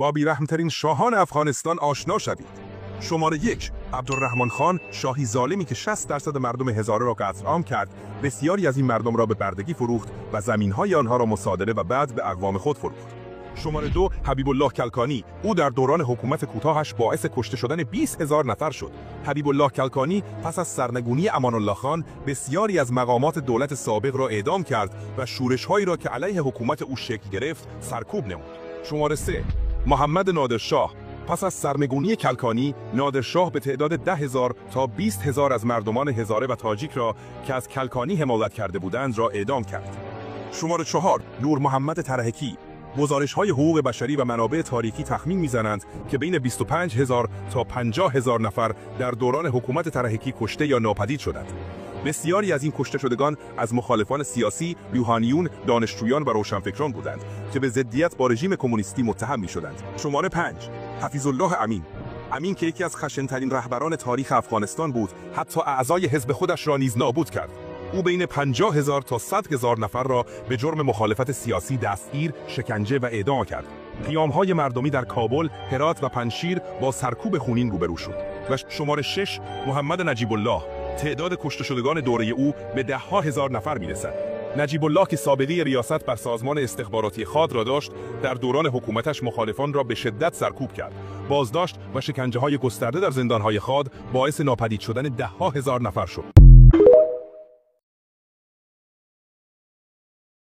با بی‌رحم‌ترین شاهان افغانستان آشنا شوید. شماره 1. عبدالرحمن خان، شاهی ظالمی که 60% مردم هزاره را قتل عام کرد، بسیاری از این مردم را به بردگی فروخت و زمین‌های آنها را مصادره و بعد به اقوام خود فروخت. شماره 2. حبیب الله کلکانی، او در دوران حکومت کوتاهش باعث کشته شدن 20,000 نفر شد. حبیب الله کلکانی پس از سرنگونی امان الله خان بسیاری از مقامات دولت سابق را اعدام کرد و شورش‌هایی را که علیه حکومت او شکل گرفت سرکوب نمود. شماره 3. محمد نادرشاه، پس از سرنگونی کلکانی، نادرشاه به تعداد 10,000 تا 20,000 از مردمان هزاره و تاجیک را که از کلکانی حمایت کرده بودند را اعدام کرد. شماره 4. نور محمد ترحکی، گزارش‌های حقوق بشری و منابع تاریخی تخمین می‌زنند که بین 25,000 تا 50,000 نفر در دوران حکومت ترحکی کشته یا ناپدید شدند. بسیاری از این کشته شدگان از مخالفان سیاسی، روحانیون، دانشجویان و روشنفکران بودند که به ضدیت با رژیم کمونیستی متهم می‌شدند. شماره 5. حفیظ الله امین، امین که یکی از خشن‌ترین رهبران تاریخ افغانستان بود، حتی اعضای حزب خودش را نیز نابود کرد. او بین 50,000 تا 100,000 نفر را به جرم مخالفت سیاسی دستگیر، شکنجه و اعدام کرد. قیام‌های مردمی در کابل، هرات و پنجشیر با سرکوب خونین روبرو شد. و شماره 6. محمد نجیب الله، تعداد کشته شدگان دوره او به ده‌ها هزار نفر می‌رسد. نجیب الله که سابقه ریاست بر سازمان استخباراتی خاد را داشت، در دوران حکومتش مخالفان را به شدت سرکوب کرد. بازداشت و شکنجه‌های گسترده در زندان‌های خاد باعث ناپدید شدن ده‌ها هزار نفر شد.